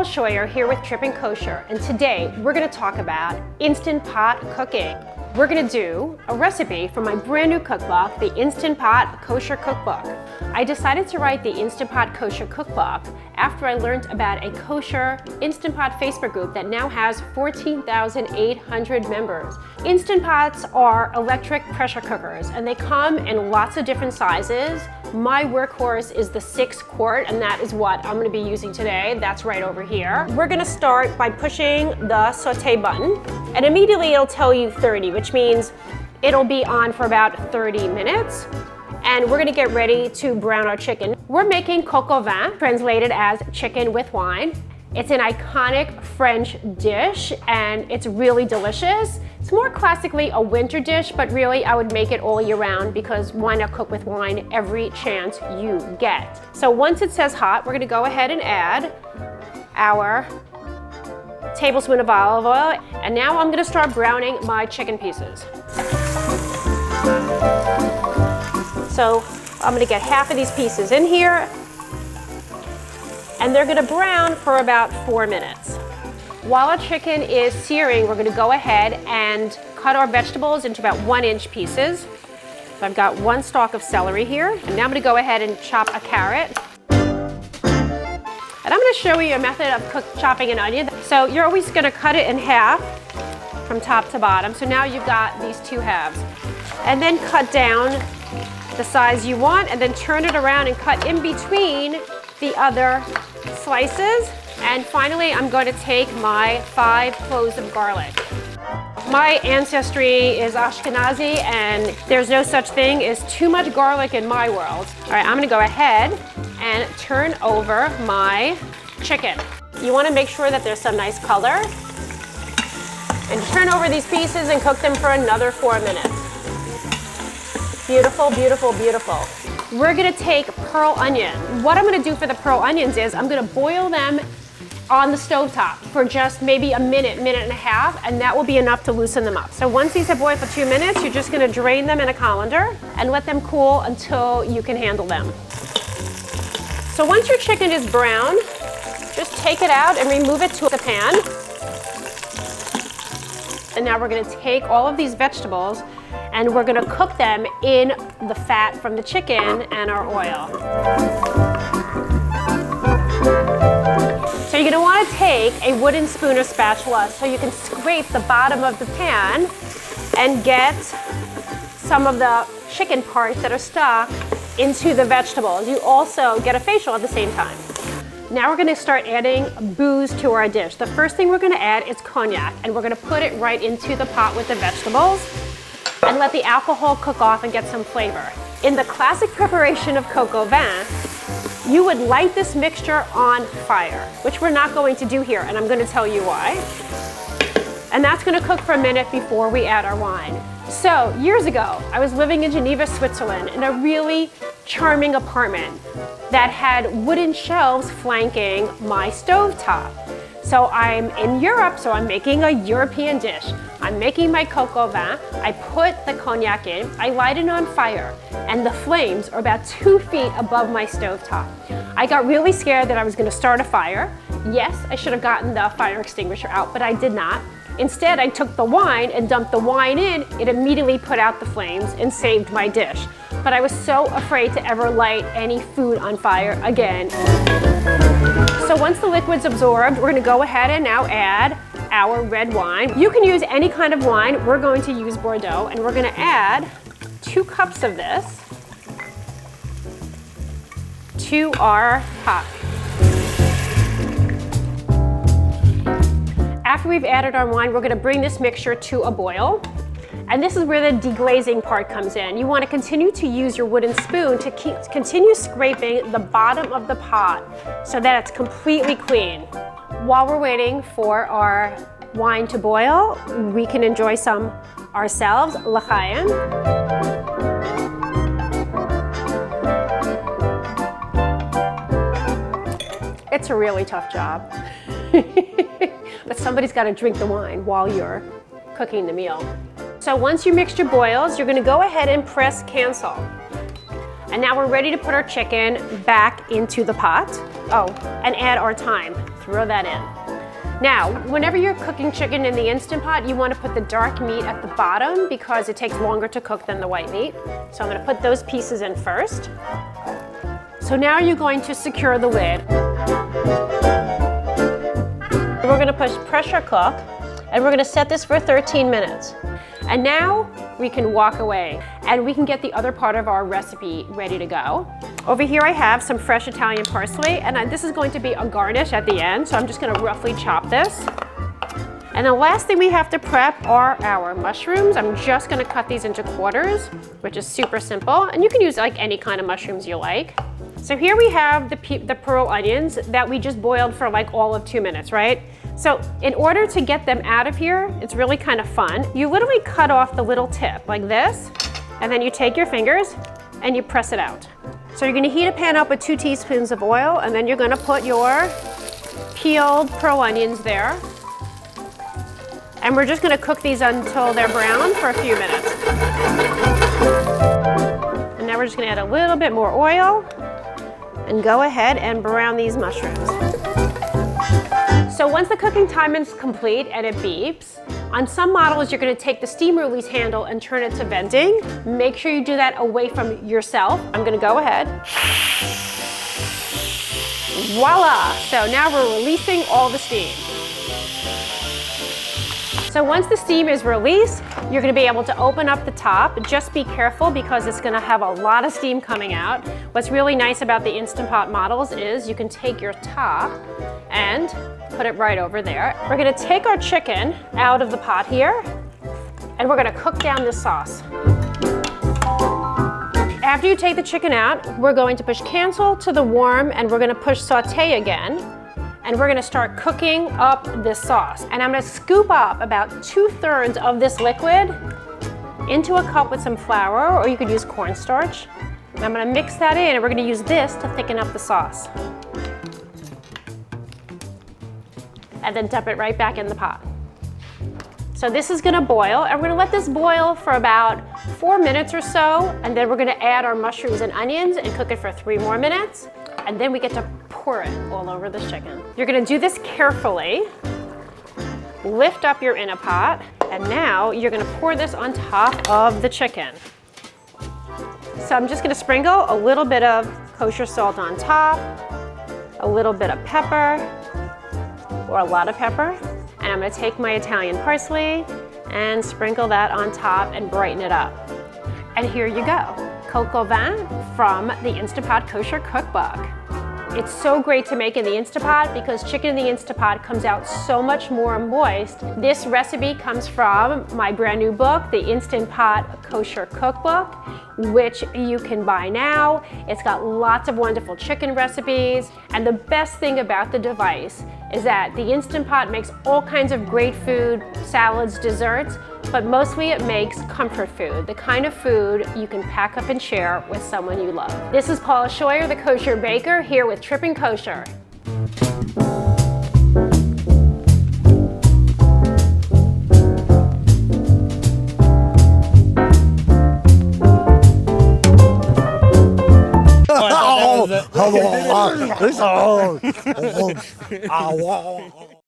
Paula Shoyer here with Kosher, and today we're going to talk about Instant Pot cooking. We're going to do a recipe from my brand new cookbook, the Instant Pot Kosher Cookbook. I decided to write the Instant Pot Kosher Cookbook after I learned about a Kosher Instant Pot Facebook group that now has 14,800 members. Instant Pots are electric pressure cookers, and they come in lots of different sizes. My workhorse is the 6-quart, and that is what I'm going to be using today. That's right over here. We're going to start by pushing the saute button, and immediately it'll tell you 30, which means it'll be on for about 30 minutes. And we're going to get ready to brown our chicken. We're making Coq Au Vin, translated as chicken with wine. It's an iconic French dish, and it's really delicious. It's more classically a winter dish, but really I would make it all year round because why not cook with wine every chance you get? So once it says hot, we're going to go ahead and add our tablespoon of olive oil. And now I'm going to start browning my chicken pieces. So I'm going to get half of these pieces in here, and they're going to brown for about 4 minutes. While our chicken is searing, we're going to go ahead and cut our vegetables into about 1-inch pieces. So I've got 1 stalk of celery here, and now I'm going to go ahead and chop a carrot. And I'm going to show you a method of chopping an onion. So you're always going to cut it in half from top to bottom. So now you've got these 2 halves. And then cut down the size you want, and then turn it around and cut in between the other slices. And finally, I'm going to take my 5 cloves of garlic. My ancestry is Ashkenazi, and there's no such thing as too much garlic in my world. All right, I'm going to go ahead and turn over my chicken. You want to make sure that there's some nice color. And turn over these pieces and cook them for another 4 minutes. Beautiful, beautiful, beautiful. We're gonna take pearl onion. What I'm gonna do for the pearl onions is I'm gonna boil them on the stovetop for just maybe a minute, minute and a half, and that will be enough to loosen them up. So once these have boiled for 2 minutes, you're just gonna drain them in a colander and let them cool until you can handle them. So once your chicken is brown, just take it out and remove it to the pan. And now we're gonna take all of these vegetables and we're gonna cook them in the fat from the chicken and our oil. So you're gonna wanna take a wooden spoon or spatula so you can scrape the bottom of the pan and get some of the chicken parts that are stuck into the vegetables. You also get a facial at the same time. Now we're gonna start adding booze to our dish. The first thing we're gonna add is cognac, and we're gonna put it right into the pot with the vegetables and let the alcohol cook off and get some flavor. In the classic preparation of Coq Au Vin, you would light this mixture on fire, which we're not going to do here, and I'm gonna tell you why. And that's gonna cook for a minute before we add our wine. So years ago, I was living in Geneva, Switzerland, in a really charming apartment that had wooden shelves flanking my stovetop. So I'm in Europe, so I'm making a European dish. I'm making my Coq Au Vin. I put the cognac in, I light it on fire, and the flames are about 2 feet above my stovetop. I got really scared that I was gonna start a fire. Yes, I should have gotten the fire extinguisher out, but I did not. Instead, I took the wine and dumped the wine in. It immediately put out the flames and saved my dish. But I was so afraid to ever light any food on fire again. So once the liquid's absorbed, we're gonna go ahead and now add our red wine. You can use any kind of wine. We're going to use Bordeaux, and we're gonna add 2 cups of this to our pot. After we've added our wine, we're gonna bring this mixture to a boil. And this is where the deglazing part comes in. You wanna continue to use your wooden spoon to continue scraping the bottom of the pot so that it's completely clean. While we're waiting for our wine to boil, we can enjoy some ourselves, l'chaim. It's a really tough job. But somebody's got to drink the wine while you're cooking the meal. So once your mixture boils, you're going to go ahead and press cancel. And now we're ready to put our chicken back into the pot. Oh, and add our thyme. throw that in. Now, whenever you're cooking chicken in the Instant Pot, you want to put the dark meat at the bottom because it takes longer to cook than the white meat. So I'm going to put those pieces in first. So now you're going to secure the lid. We're going to push pressure cook, and we're going to set this for 13 minutes. And now we can walk away and we can get the other part of our recipe ready to go. Over here I have some fresh Italian parsley, and this is going to be a garnish at the end, so I'm just going to roughly chop this. And the last thing we have to prep are our mushrooms. I'm just going to cut these into quarters, which is super simple, and you can use like any kind of mushrooms you like. So here we have the pearl onions that we just boiled for like all of 2 minutes, right? So in order to get them out of here, it's really kind of fun. You literally cut off the little tip like this, and then you take your fingers and you press it out. So you're gonna heat a pan up with 2 teaspoons of oil, and then you're gonna put your peeled pearl onions there. And we're just gonna cook these until they're brown for a few minutes. And now we're just gonna add a little bit more oil and go ahead and brown these mushrooms. So once the cooking time is complete and it beeps, on some models you're going to take the steam release handle and turn it to venting. Make sure you do that away from yourself. I'm going to go ahead. Voila! So now we're releasing all the steam. So once the steam is released, you're going to be able to open up the top. Just be careful because it's going to have a lot of steam coming out. What's really nice about the Instant Pot models is you can take your top and put it right over there. We're going to take our chicken out of the pot here, and we're going to cook down this sauce. After you take the chicken out, we're going to push cancel to the warm, and we're going to push saute again. And we're gonna start cooking up this sauce. And I'm gonna scoop up about 2/3 of this liquid into a cup with some flour, or you could use cornstarch. And I'm gonna mix that in, and we're gonna use this to thicken up the sauce. And then dump it right back in the pot. So this is gonna boil, and we're gonna let this boil for about 4 minutes or so, and then we're gonna add our mushrooms and onions and cook it for 3 more minutes, and then we get to pour it all over this chicken. You're gonna do this carefully. Lift up your InstaPot, and now you're gonna pour this on top of the chicken. So I'm just gonna sprinkle a little bit of kosher salt on top, a little bit of pepper, or a lot of pepper, and I'm gonna take my Italian parsley and sprinkle that on top and brighten it up. And here you go, Coq Au Vin from the InstaPot Kosher Cookbook. It's so great to make in the InstaPot because chicken in the InstaPot comes out so much more moist. This recipe comes from my brand new book, the Instant Pot Kosher Cookbook, which you can buy now. It's got lots of wonderful chicken recipes, and the best thing about the device is that the Instant Pot makes all kinds of great food, salads, desserts, but mostly it makes comfort food, the kind of food you can pack up and share with someone you love. This is Paula Shoyer, the Kosher Baker, here with Tripping Kosher. Oh,